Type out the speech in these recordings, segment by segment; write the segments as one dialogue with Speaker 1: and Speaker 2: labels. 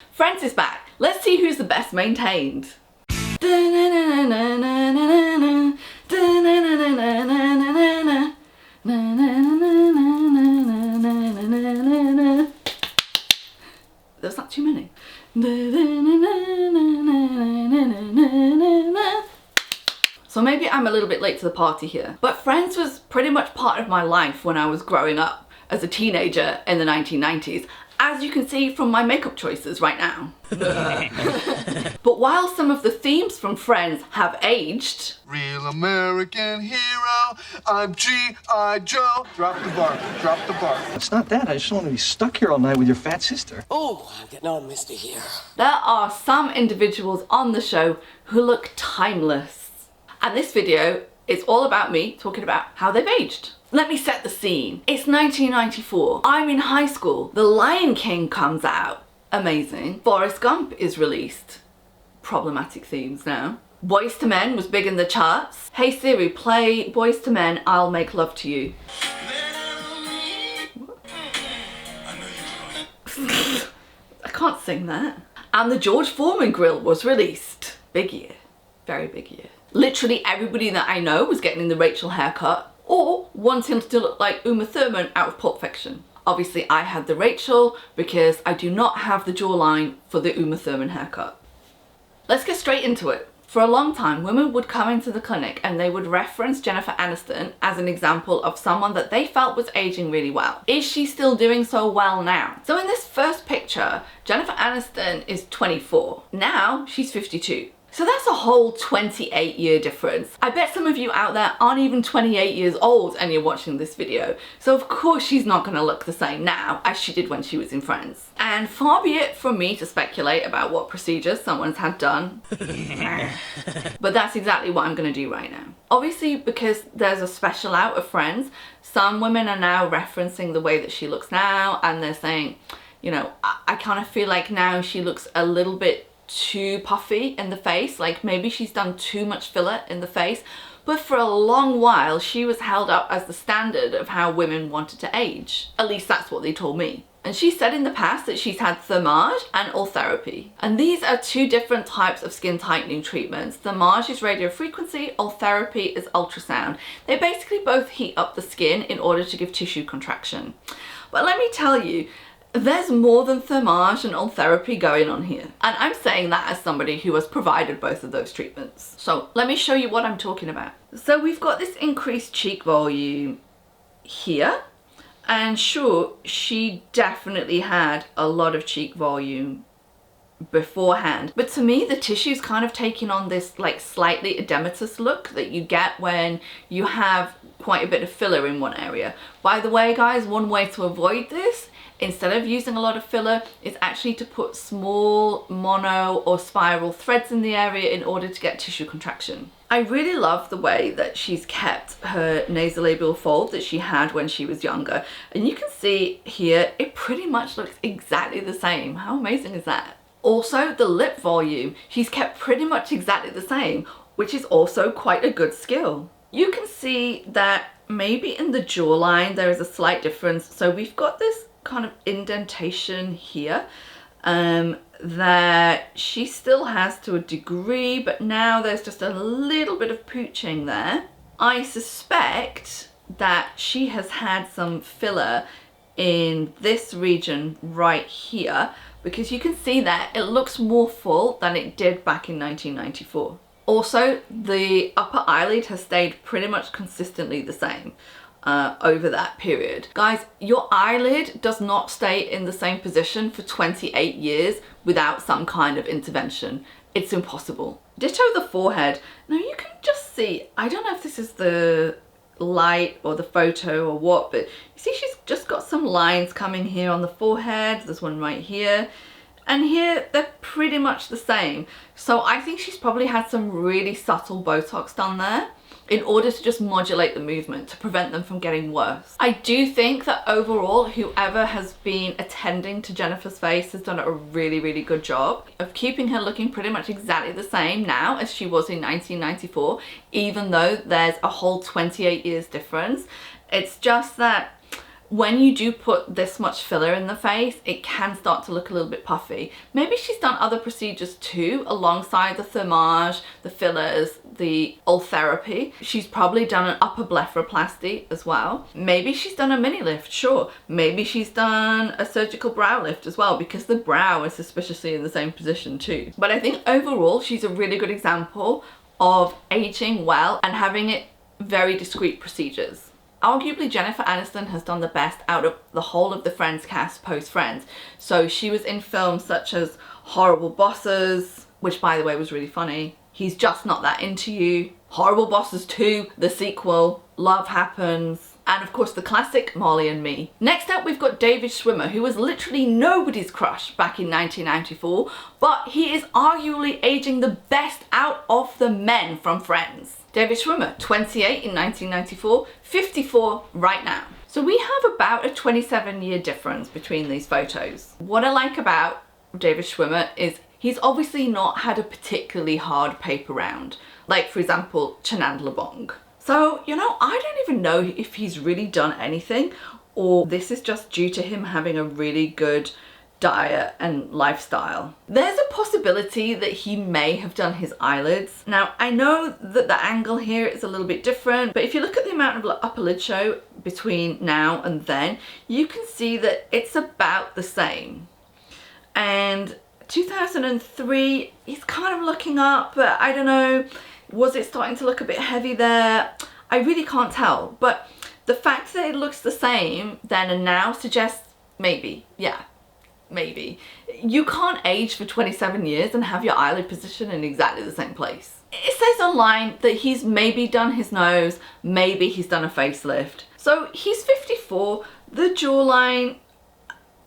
Speaker 1: Friends is back. Let's see who's the best maintained. There's not too many. So maybe I'm a little bit late to the party here. But Friends was pretty much part of my life when I was growing up as a teenager in the 1990s, as you can see from my makeup choices right now. But while some of the themes from Friends have aged...
Speaker 2: Real American hero, I'm G.I. Joe. Drop the bar, drop the bar.
Speaker 3: It's not that, I just don't want to be stuck here all night with your fat sister.
Speaker 4: Oh, I'm getting all misty here.
Speaker 1: There are some individuals on the show who look timeless. And this video is all about me talking about how they've aged. Let me set the scene. It's 1994. I'm in high school. The Lion King comes out. Amazing. Forrest Gump is released. Problematic themes now. Boyz II Men was big in the charts. Hey Siri, play Boyz II Men, I'll Make Love to You. I can't sing that. And the George Foreman grill was released. Big year. Very big year. Literally everybody that I know was getting the Rachel haircut or wanting to look like Uma Thurman out of Pulp Fiction. Obviously I had the Rachel because I do not have the jawline for the Uma Thurman haircut. Let's get straight into it. For a long time, women would come into the clinic and they would reference Jennifer Aniston as an example of someone that they felt was aging really well. Is she still doing so well now? So in this first picture, Jennifer Aniston is 24. Now she's 52. So that's a whole 28-year difference. I bet some of you out there aren't even 28 years old and you're watching this video. So of course she's not gonna look the same now as she did when she was in Friends. And far be it from me to speculate about what procedures someone's had done. But that's exactly what I'm gonna do right now. Obviously, because there's a special out of Friends, some women are now referencing the way that she looks now, and they're saying, you know, I kind of feel like now she looks a little bit too puffy in the face, like maybe she's done too much filler in the face. But for a long while she was held up as the standard of how women wanted to age. At least that's what they told me. And she said in the past that she's had thermage and ultherapy. And these are two different types of skin tightening treatments. Thermage is radio frequency, ultherapy is ultrasound. They basically both heat up the skin in order to give tissue contraction. But let me tell you, there's more than thermage and ultherapy going on here. And I'm saying that as somebody who has provided both of those treatments. So let me show you what I'm talking about. So we've got this increased cheek volume here. And sure, she definitely had a lot of cheek volume beforehand. But to me, the tissue's kind of taking on this like slightly edematous look that you get when you have quite a bit of filler in one area. By the way, guys, one way to avoid this, instead of using a lot of filler, is actually to put small mono or spiral threads in the area in order to get tissue contraction. I really love the way that she's kept her nasolabial fold that she had when she was younger. And you can see here, it pretty much looks exactly the same. How amazing is that? Also, the lip volume, she's kept pretty much exactly the same, which is also quite a good skill. You can see that maybe in the jawline there is a slight difference. So we've got this kind of indentation here that she still has to a degree, but now there's just a little bit of pooching there. I suspect that she has had some filler in this region right here, because you can see that it looks more full than it did back in 1994. Also, the upper eyelid has stayed pretty much consistently the same over that period. Guys, your eyelid does not stay in the same position for 28 years without some kind of intervention. It's impossible. Ditto the forehead. Now you can just see, I don't know if this is the light or the photo or what, but you see she's just got some lines coming here on the forehead. There's one right here. And here, they're pretty much the same. So I think she's probably had some really subtle Botox done there in order to just modulate the movement to prevent them from getting worse. I do think that overall, whoever has been attending to Jennifer's face has done a really, really good job of keeping her looking pretty much exactly the same now as she was in 1994, even though there's a whole 28 years difference. It's just that when you do put this much filler in the face, it can start to look a little bit puffy. Maybe she's done other procedures too, alongside the thermage, the fillers, the ultherapy. She's probably done an upper blepharoplasty as well. Maybe she's done a mini lift, sure. Maybe she's done a surgical brow lift as well, because the brow is suspiciously in the same position too. But I think overall, she's a really good example of aging well and having it very discreet procedures. Arguably, Jennifer Aniston has done the best out of the whole of the Friends cast post Friends. So she was in films such as Horrible Bosses, which by the way was really funny, He's Just Not That Into You, Horrible Bosses 2, the sequel, Love Happens, and of course the classic Marley and Me. Next up we've got David Schwimmer, who was literally nobody's crush back in 1994, but he is arguably aging the best out of the men from Friends. David Schwimmer, 28 in 1994, 54 right now. So we have about a 27-year difference between these photos. What I like about David Schwimmer is he's obviously not had a particularly hard paper round, like for example, Chanand LeBlanc. So, you know, I don't even know if he's really done anything, or this is just due to him having a really good diet and lifestyle. There's a possibility that he may have done his eyelids. Now, I know that the angle here is a little bit different, but if you look at the amount of upper lid show between now and then, you can see that it's about the same. And 2003, he's kind of looking up, but I don't know, was it starting to look a bit heavy there? I really can't tell, but the fact that it looks the same then and now suggests maybe, yeah, maybe. You can't age for 27 years and have your eyelid position in exactly the same place. It says online that he's maybe done his nose, maybe he's done a facelift. So he's 54, the jawline,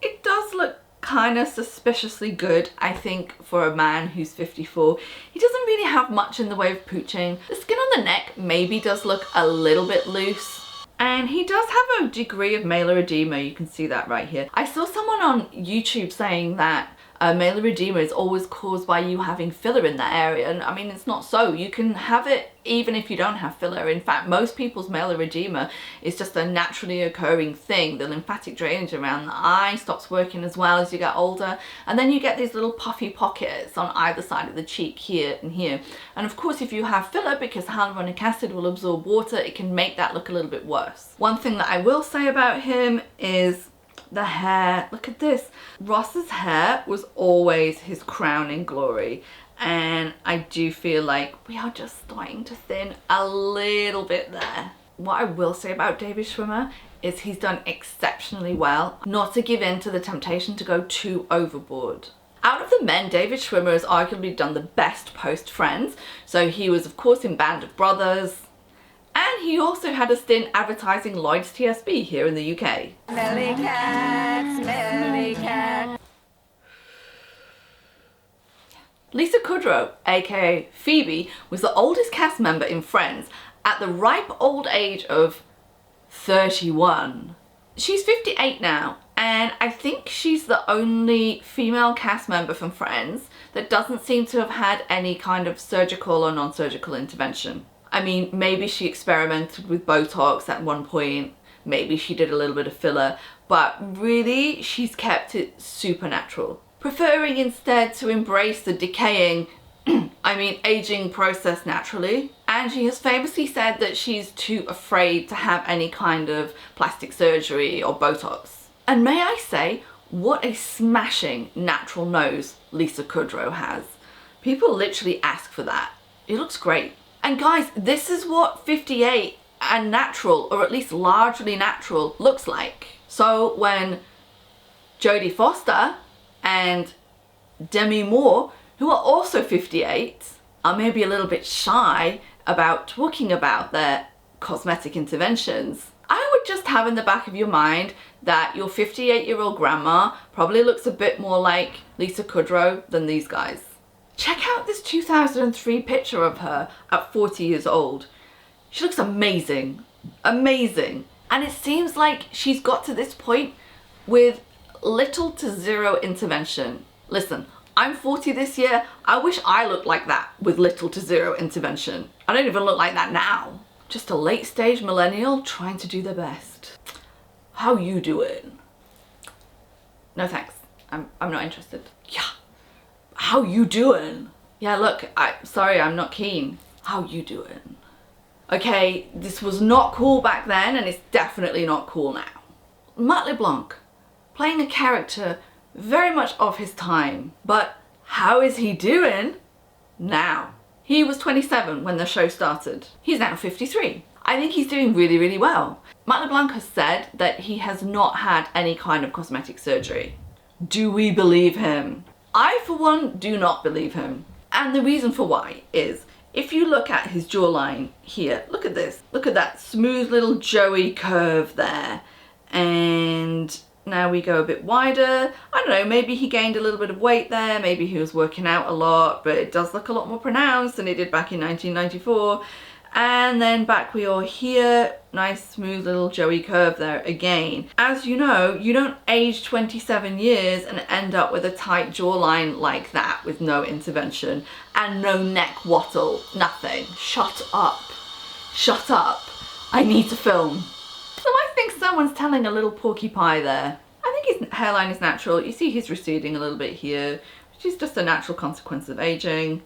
Speaker 1: it does look kind of suspiciously good, I think, for a man who's 54. He doesn't really have much in the way of pooching. The skin on the neck maybe does look a little bit loose. And he does have a degree of malar edema, you can see that right here. I saw someone on YouTube saying that malar edema is always caused by you having filler in that area, and I mean, it's not so. You can have it even if you don't have filler. In fact, most people's malar edema is just a naturally occurring thing. The lymphatic drainage around the eye stops working as well as you get older, and then you get these little puffy pockets on either side of the cheek, here and here. And of course, if you have filler, because hyaluronic acid will absorb water, it can make that look a little bit worse. One thing that I will say about him is the hair. Look at this. Ross's hair was always his crowning glory, and I do feel like we are just starting to thin a little bit there. What I will say about David Schwimmer is he's done exceptionally well not to give in to the temptation to go too overboard. Out of the men, David Schwimmer has arguably done the best post Friends. So he was of course in Band of Brothers, and he also had a stint advertising Lloyd's TSB here in the UK.
Speaker 5: Smelly cat, smelly cat.
Speaker 1: Lisa Kudrow, aka Phoebe, was the oldest cast member in Friends at the ripe old age of 31. She's 58 now, and I think she's the only female cast member from Friends that doesn't seem to have had any kind of surgical or non-surgical intervention. I mean, maybe she experimented with Botox at one point, maybe she did a little bit of filler, but really she's kept it super natural, preferring instead to embrace the decaying, aging process naturally. And she has famously said that she's too afraid to have any kind of plastic surgery or Botox. And may I say, what a smashing natural nose Lisa Kudrow has. People literally ask for that. It looks great. And guys, this is what 58 and natural, or at least largely natural, looks like. So when Jodie Foster and Demi Moore, who are also 58, are maybe a little bit shy about talking about their cosmetic interventions, I would just have in the back of your mind that your 58-year-old grandma probably looks a bit more like Lisa Kudrow than these guys. Check out this 2003 picture of her at 40 years old. She looks amazing, amazing. And it seems like she's got to this point with little to zero intervention. Listen, I'm 40 this year. I wish I looked like that with little to zero intervention. I don't even look like that now. Just a late stage millennial trying to do their best. How you doing? No thanks. I'm not interested. Yeah. How you doing? Yeah, look, sorry, I'm not keen. How you doing? Okay, this was not cool back then and it's definitely not cool now. Matt LeBlanc, playing a character very much of his time, but how is he doing now? He was 27 when the show started. He's now 53. I think he's doing really, really well. Matt LeBlanc has said that he has not had any kind of cosmetic surgery. Do we believe him? I, for one, do not believe him. And the reason for why is, if you look at his jawline here, look at this. Look at that smooth little Joey curve there. And now we go a bit wider. I don't know, maybe he gained a little bit of weight there. Maybe he was working out a lot, but it does look a lot more pronounced than it did back in 1994. And then back we are here, nice smooth little Joey curve there again. As you know, you don't age 27 years and end up with a tight jawline like that with no intervention and no neck wattle, nothing. Shut up. Shut up. I need to film. So I think someone's telling a little porcupine there. I think his hairline is natural. You see he's receding a little bit here, which is just a natural consequence of aging.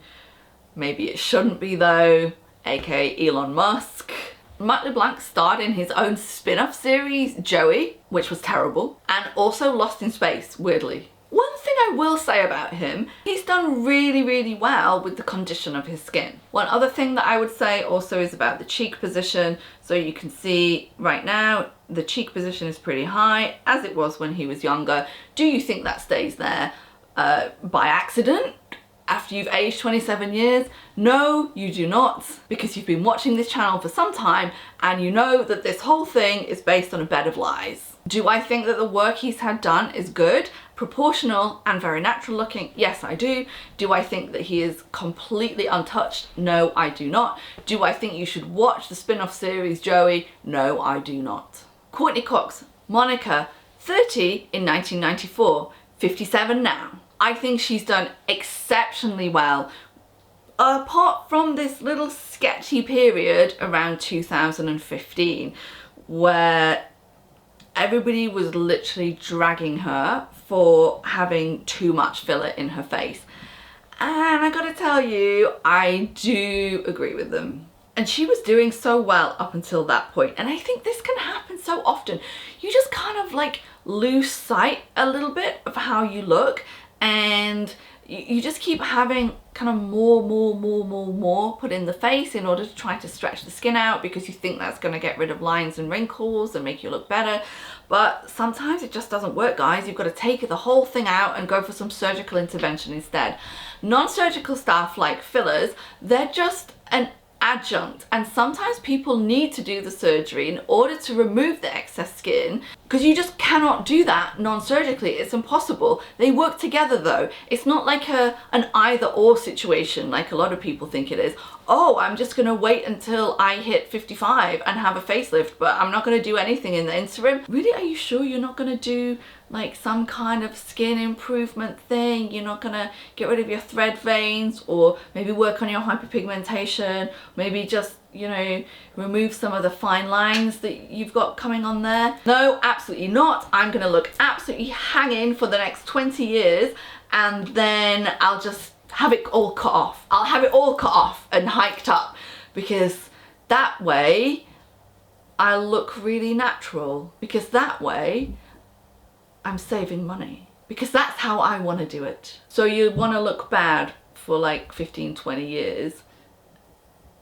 Speaker 1: Maybe it shouldn't be though. aka Elon Musk. Matt LeBlanc starred in his own spin-off series, Joey, which was terrible, and also Lost in Space, weirdly. One thing I will say about him, he's done really, really well with the condition of his skin. One other thing that I would say also is about the cheek position. So you can see right now, the cheek position is pretty high, as it was when he was younger. Do you think that stays there by accident? After you've aged 27 years? No, you do not, because you've been watching this channel for some time and you know that this whole thing is based on a bed of lies. Do I think that the work he's had done is good, proportional and very natural looking? Yes, I do. Do I think that he is completely untouched? No, I do not. Do I think you should watch the spin-off series Joey? No, I do not. Courteney Cox, Monica, 30 in 1994, 57 now. I think she's done exceptionally well, apart from this little sketchy period around 2015 where everybody was literally dragging her for having too much filler in her face. And I gotta tell you, I do agree with them. And she was doing so well up until that point. And I think this can happen so often. You just kind of like lose sight a little bit of how you look. And you just keep having kind of more put in the face in order to try to stretch the skin out because you think that's going to get rid of lines and wrinkles and make you look better. But sometimes it just doesn't work, guys. You've got to take the whole thing out and go for some surgical intervention instead. Non-surgical stuff like fillers, they're just an adjunct, and sometimes people need to do the surgery in order to remove the excess skin because you just cannot do that non-surgically. It's impossible. They work together though. It's not like an either or situation like a lot of people think it is. Oh, I'm just gonna wait until I hit 55 and have a facelift, but I'm not gonna do anything in the interim. Really, are you sure you're not gonna do like some kind of skin improvement thing? You're not gonna get rid of your thread veins, or maybe work on your hyperpigmentation, maybe just, you know, remove some of the fine lines that you've got coming on there? No, absolutely not. I'm gonna look absolutely hanging for the next 20 years and then I'll just have it all cut off. I'll have it all cut off and hiked up because that way I look really natural, because that way I'm saving money, because that's how I want to do it. So you want to look bad for like 15-20 years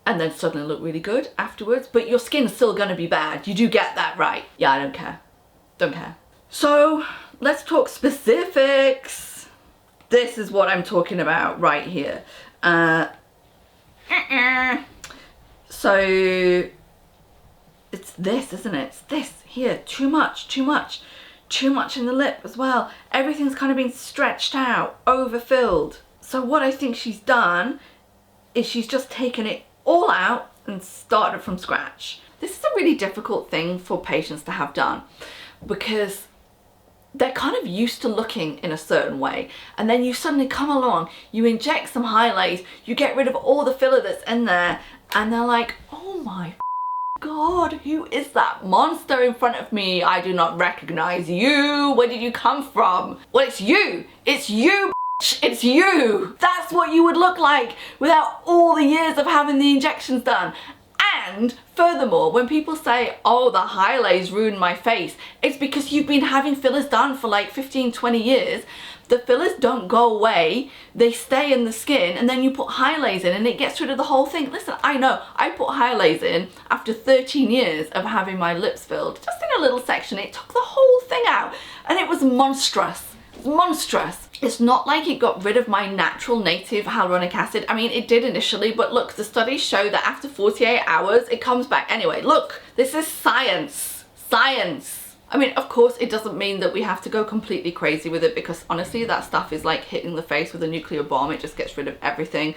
Speaker 1: and then suddenly look really good afterwards, but your skin's still going to be bad. You do get that, right? Yeah, I don't care. Don't care. So let's talk specifics. This is what I'm talking about right here. So it's this, isn't it? It's this here. Too much in the lip as well. Everything's kind of been stretched out, overfilled. So what I think she's done is she's just taken it all out and started from scratch. This is a really difficult thing for patients to have done because they're kind of used to looking in a certain way, and then you suddenly come along, you inject some highlight, you get rid of all the filler that's in there, and they're like, oh my God, who is that monster in front of me? I do not recognize you. Where did you come from? Well, it's you. It's you, bitch. It's you. That's what you would look like without all the years of having the injections done. And furthermore, when people say, oh, the highlights ruined my face, it's because you've been having fillers done for like 15, 20 years. The fillers don't go away, they stay in the skin, and then you put highlights in and it gets rid of the whole thing. Listen, I know, I put highlights in after 13 years of having my lips filled, just in a little section. It took the whole thing out and it was monstrous. Monstrous. It's not like it got rid of my natural native hyaluronic acid. I mean, it did initially, but look, the studies show that after 48 hours, it comes back. Anyway, look, this is science. Science. I mean, of course, it doesn't mean that we have to go completely crazy with it, because honestly, that stuff is like hitting the face with a nuclear bomb. It just gets rid of everything.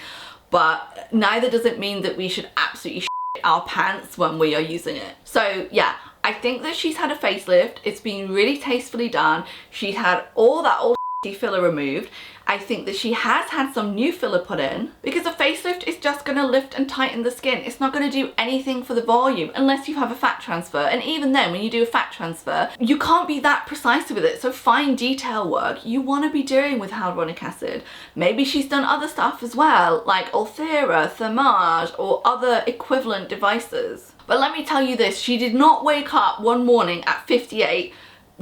Speaker 1: But neither does it mean that we should absolutely shit our pants when we are using it. So yeah, I think that she's had a facelift. It's been really tastefully done. She's had all that old filler removed. I think that she has had some new filler put in, because a facelift is just going to lift and tighten the skin. It's not going to do anything for the volume unless you have a fat transfer, and even then, when you do a fat transfer, you can't be that precise with it. So fine detail work you want to be doing with hyaluronic acid. Maybe she's done other stuff as well, like Ulthera, Thermage, or other equivalent devices. But let me tell you this, she did not wake up one morning at 58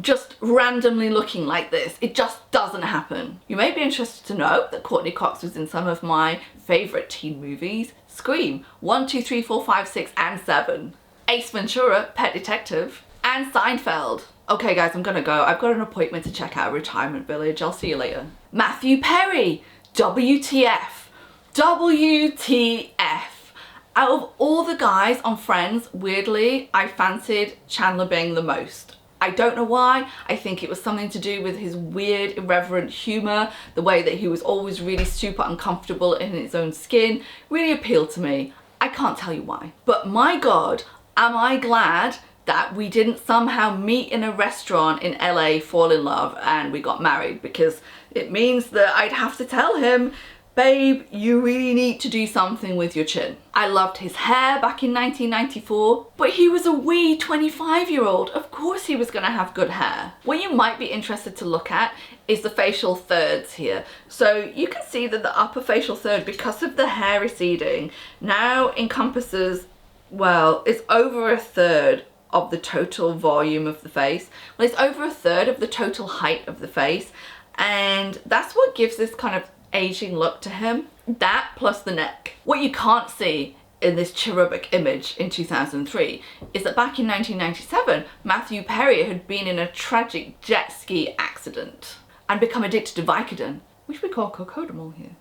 Speaker 1: just randomly looking like this. It just doesn't happen. You may be interested to know that Courteney Cox was in some of my favourite teen movies. Scream, 1, 2, 3, 4, 5, 6 and 7. Ace Ventura, Pet Detective, and Seinfeld. Okay guys, I'm gonna go. I've got an appointment to check out Retirement Village. I'll see you later. Matthew Perry, WTF. WTF. Out of all the guys on Friends, weirdly, I fancied Chandler Bing the most. I don't know why. I think it was something to do with his weird, irreverent humor, the way that he was always really super uncomfortable in his own skin, really appealed to me. I can't tell you why. But my God, am I glad that we didn't somehow meet in a restaurant in LA, fall in love, and we got married, because it means that I'd have to tell him, babe, you really need to do something with your chin. I loved his hair back in 1994, but he was a wee 25-year-old. Of course he was gonna have good hair. What you might be interested to look at is the facial thirds here. So you can see that the upper facial third, because of the hair receding, now encompasses, well, it's over a third of the total volume of the face. Well, it's over a third of the total height of the face, and that's what gives this kind of aging look to him. That plus the neck. What you can't see in this cherubic image in 2003 is that back in 1997, Matthew Perry had been in a tragic jet ski accident and become addicted to Vicodin, which we call cocodamol here.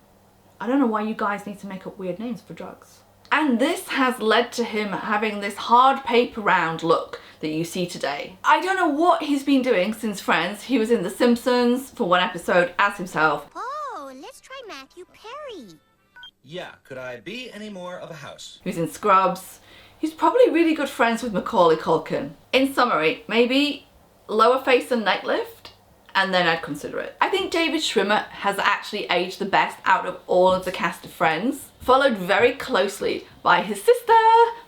Speaker 1: I don't know why you guys need to make up weird names for drugs. And this has led to him having this hard paper round look that you see today. I don't know what he's been doing since Friends. He was in The Simpsons for one episode as himself.
Speaker 6: Let's try Matthew Perry.
Speaker 7: Yeah, could I be any more of a house?
Speaker 1: He was in Scrubs. He's probably really good friends with Macaulay Culkin. In summary, maybe lower face and neck lift, and then I'd consider it. I think David Schwimmer has actually aged the best out of all of the cast of Friends, followed very closely by his sister,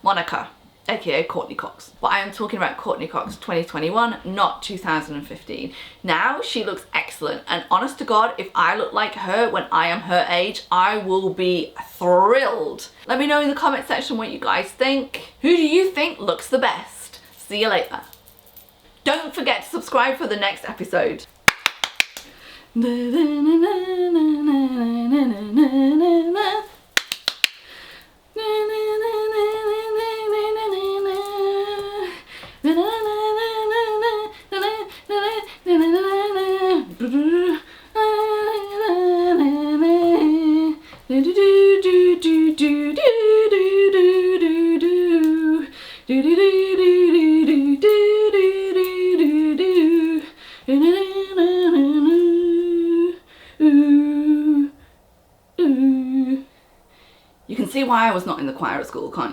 Speaker 1: Monica, aka Courteney Cox. But I am talking about Courteney Cox 2021, not 2015. Now she looks excellent, and honest to God, if I look like her when I am her age, I will be thrilled. Let me know in the comment section what you guys think. Who do you think looks the best? See you later. Don't forget to subscribe for the next episode. You can see why I was not in the choir at school, can't you?